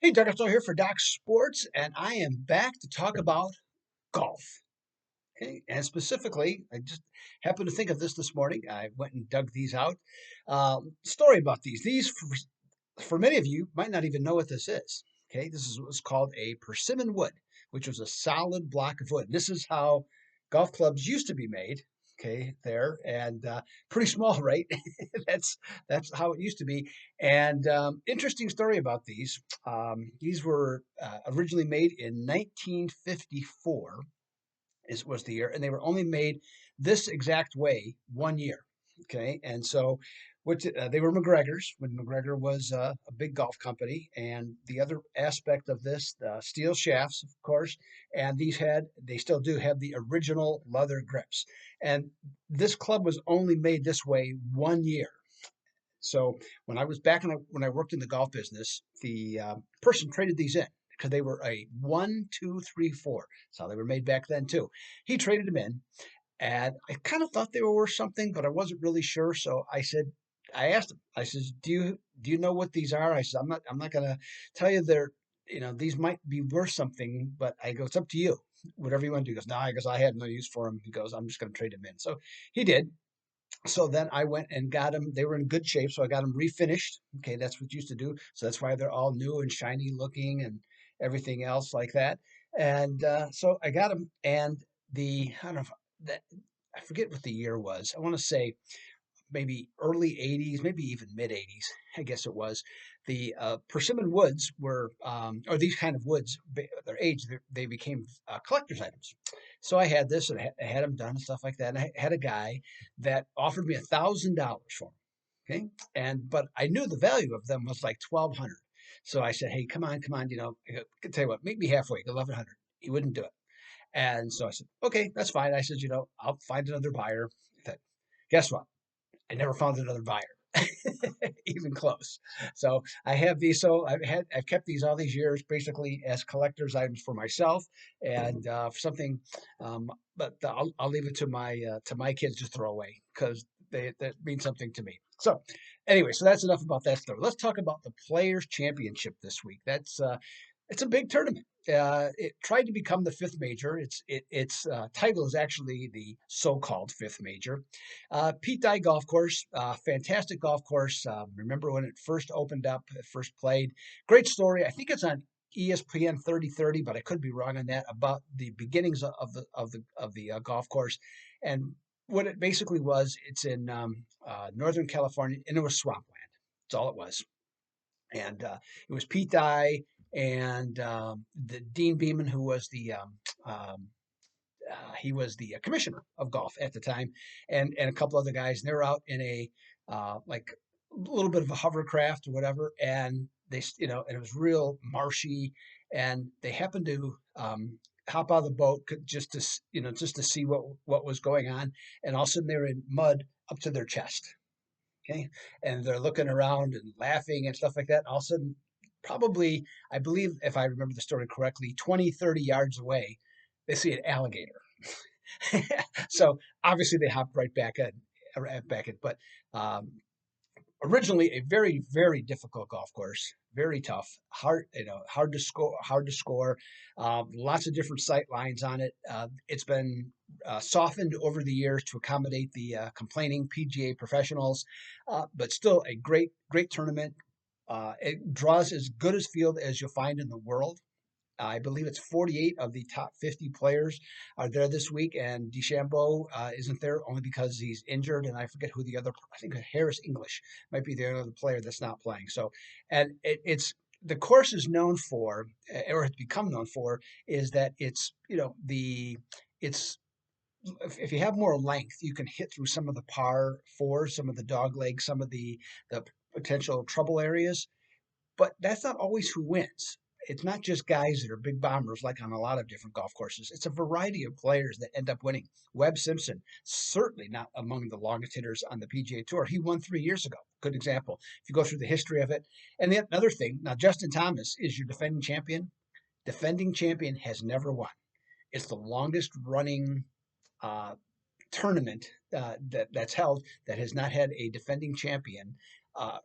Hey, Doug Upstone here for Doc Sports, and I am back to talk about golf. Okay, and specifically, I just happened to think of this morning. I went and dug these out. Story about these. For many of you, might not even know what this is. Okay, this is what's called a persimmon wood, which was a solid block of wood. This is how golf clubs used to be made. Okay, there and pretty small, right? that's that's how it used to be. And interesting story about these. These were originally made in 1954 was the year, and they were only made this exact way 1 year. Okay, and so they were McGregor's when McGregor was a big golf company, and the other aspect of this, the steel shafts, of course, and they still do have the original leather grips, and this club was only made this way 1 year. So when I was back when I worked in the golf business, the person traded these in because they were a 1, 2, 3, 4. That's how they were made back then too. He traded them in, and I kind of thought they were worth something, but I wasn't really sure. So I asked him. I says, do you know what these are? I said, I'm not gonna tell you these might be worth something, but I go, it's up to you. Whatever you want to do. He goes, no, I goes, I had no use for them. He goes, I'm just gonna trade them in. So he did. So then I went and got them. They were in good shape, so I got them refinished. Okay, that's what you used to do. So that's why they're all new and shiny looking and everything else like that. And so I got them, and I don't know that I forget what the year was. I want to say maybe early 80s, maybe even mid 80s, I guess it was. The persimmon woods or these kind of woods, their age, they became collector's items. So I had this and I had them done and stuff like that. And I had a guy that offered me $1,000 for them. Okay. But I knew the value of them was like 1,200. So I said, hey, come on, I can tell you what, meet me halfway, 1,100. He wouldn't do it. And so I said, okay, that's fine. I said, I'll find another buyer. Guess what? I never found another buyer, even close. So I have these. So I've kept these all these years, basically as collector's items for myself, and for something. But I'll leave it to my kids to throw away because that means something to me. So anyway, so that's enough about that story. Let's talk about the Players Championship this week. It's a big tournament. It tried to become the fifth major. Its title is actually the so-called fifth major. Pete Dye Golf Course, fantastic golf course. Remember when it first opened up, it first played. Great story. I think it's on ESPN 3030, but I could be wrong on that about the beginnings of the golf course, and what it basically was. It's in Northern California, and it was swampland. That's all it was, and it was Pete Dye and the Dean Beeman, who was he was the commissioner of golf at the time, and a couple other guys. And they were out in a like a little bit of a hovercraft or whatever, and and it was real marshy, and they happened to hop out of the boat just to see what was going on, and all of a sudden they were in mud up to their chest. Okay, and they're looking around and laughing and stuff like that. And all of a sudden, probably, I believe, if I remember the story correctly, 20, 30 yards away, they see an alligator. So obviously they hop back in. But um, originally a very, very difficult golf course, very tough, hard to score. Lots of different sight lines on it. It's been softened over the years to accommodate the complaining PGA professionals, but still a great, great tournament. It draws as good as field as you'll find in the world. I believe it's 48 of the top 50 players are there this week, and DeChambeau isn't there only because he's injured, and I forget who the other. I think Harris English might be the other player that's not playing. So, and it's the course is known for, or has become known for, is that it's if you have more length, you can hit through some of the par fours, some of the dog legs, some of the potential trouble areas, but that's not always who wins. It's not just guys that are big bombers like on a lot of different golf courses. It's a variety of players that end up winning. Webb Simpson, certainly not among the longest hitters on the PGA Tour. He won 3 years ago. Good example. If you go through the history of it. And the another thing, now Justin Thomas is your defending champion. Defending champion has never won. It's the longest running tournament that's held that has not had a defending champion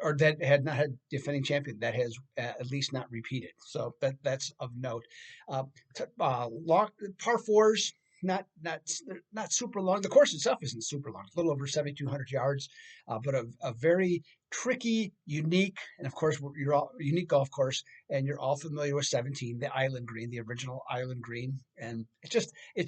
or that had not had defending champion that has at least not repeated. So that's of note. Uh, long par fours, not super long. The course itself isn't super long, a little over 7,200 yards, but a very tricky, unique, and of course you're all unique golf course, and you're all familiar with 17, the Island Green, the original Island Green, and it's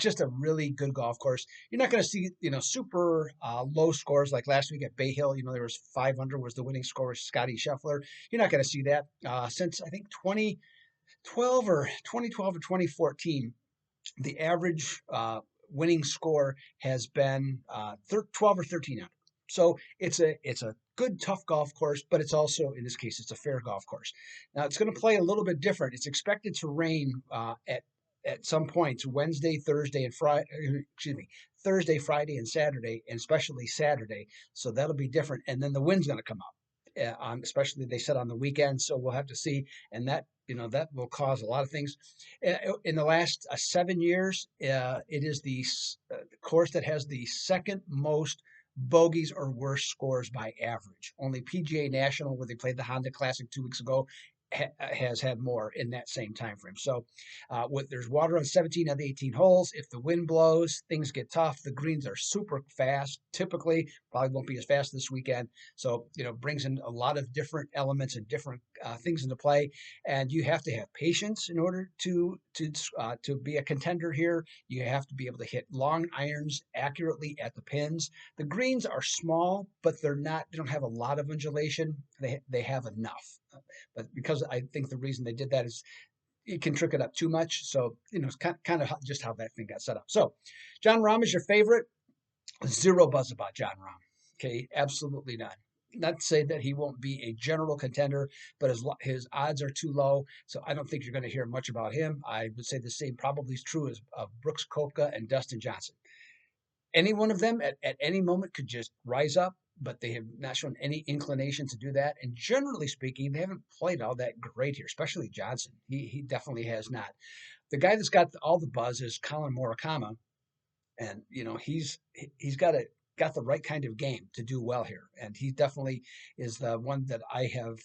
just a really good golf course. You're not going to see super low scores like last week at Bay Hill. There was 5 under was the winning score with Scotty Shuffler. You're not going to see that since I think 2012 or 2014 the average winning score has been 12 or 13 under. So it's a good tough golf course, but it's also in this case it's a fair golf course. Now it's going to play a little bit different. It's expected to rain at some points Wednesday, Thursday, and Friday. Excuse me, Thursday, Friday, and Saturday, and especially Saturday. So that'll be different. And then the wind's going to come up. Especially they said on the weekend, so we'll have to see, and that will cause a lot of things. In the last 7 years, it is the course that has the second most bogeys or worse scores by average. Only PGA National, where they played the Honda Classic 2 weeks ago, has had more in that same time frame. So there's water on 17 of the 18 holes. If the wind blows, things get tough. The greens are super fast. Typically, probably won't be as fast this weekend. So brings in a lot of different elements and different things into play. And you have to have patience in order to be a contender here. You have to be able to hit long irons accurately at the pins. The greens are small, but they're not. They don't have a lot of undulation. They have enough. But because I think the reason they did that is it can trick it up too much. So, it's kind of just how that thing got set up. So, Jon Rahm is your favorite. Zero buzz about Jon Rahm. Okay, absolutely none. Not to say that he won't be a general contender, but his odds are too low. So I don't think you're going to hear much about him. I would say the same probably is true as Brooks Koepka and Dustin Johnson. Any one of them at any moment could just rise up, but they have not shown any inclination to do that. And generally speaking, they haven't played all that great here, especially Johnson. He definitely has not. The guy that's got all the buzz is Colin Morikawa, and he's got the right kind of game to do well here, and he definitely is the one that I have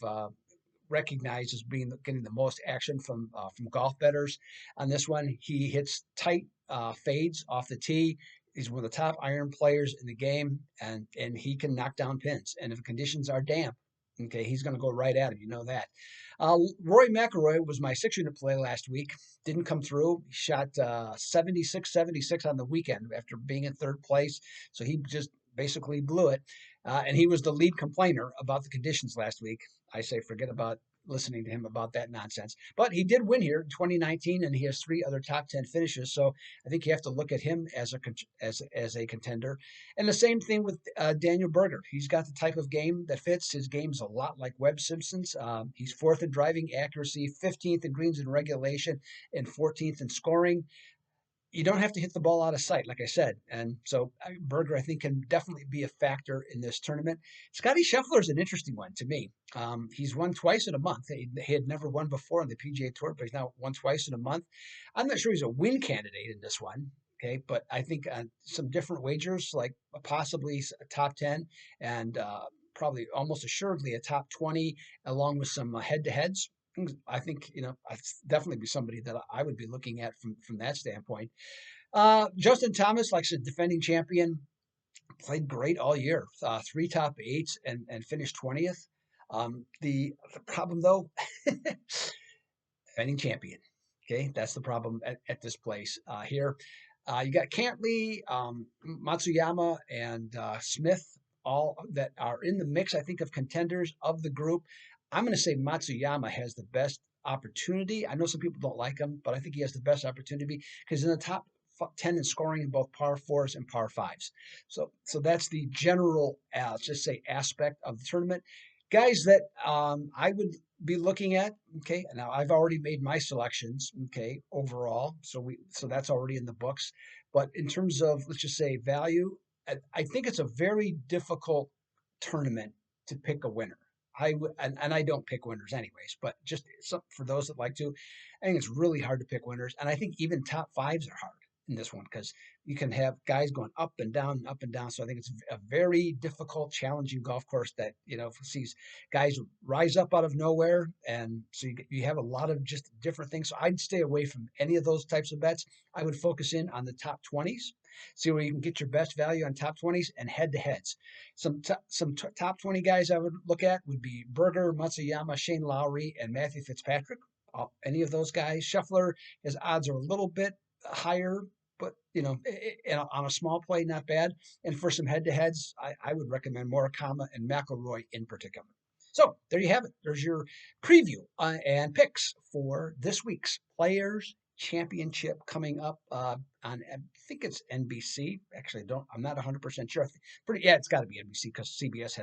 recognized as getting the most action from golf bettors on this one. He hits tight fades off the tee. He's one of the top iron players in the game, and he can knock down pins. And if the conditions are damp, okay, he's going to go right at him. You know that. Rory McIlroy was my 6-unit play last week. Didn't come through. He shot 76 on the weekend after being in third place. So he just basically blew it. And he was the lead complainer about the conditions last week. I say forget about listening to him about that nonsense. But he did win here in 2019, and he has 3 other top 10 finishes. So I think you have to look at him as a contender. And the same thing with Daniel Berger. He's got the type of game that fits. His game's a lot like Webb Simpson's. He's 4th in driving accuracy, 15th in greens in regulation, and 14th in scoring. You don't have to hit the ball out of sight, like I said. And so Berger, I think, can definitely be a factor in this tournament. Scotty Shuffler is an interesting one to me. He's won twice in a month. He had never won before on the PGA Tour, but he's now won twice in a month. I'm not sure he's a win candidate in this one. Okay, but I think some different wagers, like possibly a top 10 and probably almost assuredly a top 20, along with some head-to-heads. I think I'd definitely be somebody that I would be looking at from that standpoint. Justin Thomas, like I said, defending champion, played great all year. 3 top 8s and finished 20th. The problem though, defending champion. Okay, that's the problem at this place here. You got Cantley, Matsuyama, and Smith, all that are in the mix, I think, of contenders of the group. I'm going to say Matsuyama has the best opportunity. I know some people don't like him, but I think he has the best opportunity because in the top 10 in scoring in both par 4s and par 5s. So that's the general, let's just say, aspect of the tournament. Guys that I would be looking at, okay, now I've already made my selections, okay, overall. So that's already in the books. But in terms of, let's just say, value, I think it's a very difficult tournament to pick a winner. And I don't pick winners anyways, but just for those that like to, I think it's really hard to pick winners. And I think even top 5s are hard. in this one because you can have guys going up and down and up and down. So I think it's a very difficult, challenging golf course that, sees guys rise up out of nowhere. And so you have a lot of just different things. So I'd stay away from any of those types of bets. I would focus in on the top 20s, see where you can get your best value on top 20s and head to heads. Some top 20 guys I would look at would be Berger, Matsuyama, Shane Lowry, and Matthew Fitzpatrick. Any of those guys. Shuffler, his odds are a little bit higher, but on a small play, not bad. And for some head-to-heads, I would recommend Morikawa and McElroy in particular. So there you have it. There's your preview and picks for this week's Players Championship coming up on, I think it's NBC. Actually, I'm not 100% sure. It's got to be NBC because CBS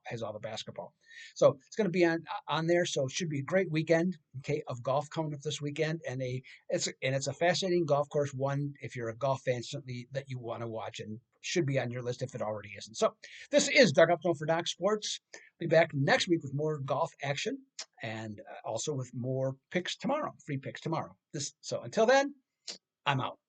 has all the basketball. So it's going to be on there. So it should be a great weekend, okay, of golf coming up this weekend, and it's a fascinating golf course. One, if you're a golf fan, certainly that you want to watch and should be on your list if it already isn't. So this is Doug Upstone for Doc Sports. Be back next week with more golf action and also with more picks tomorrow, free picks tomorrow. So until then, I'm out.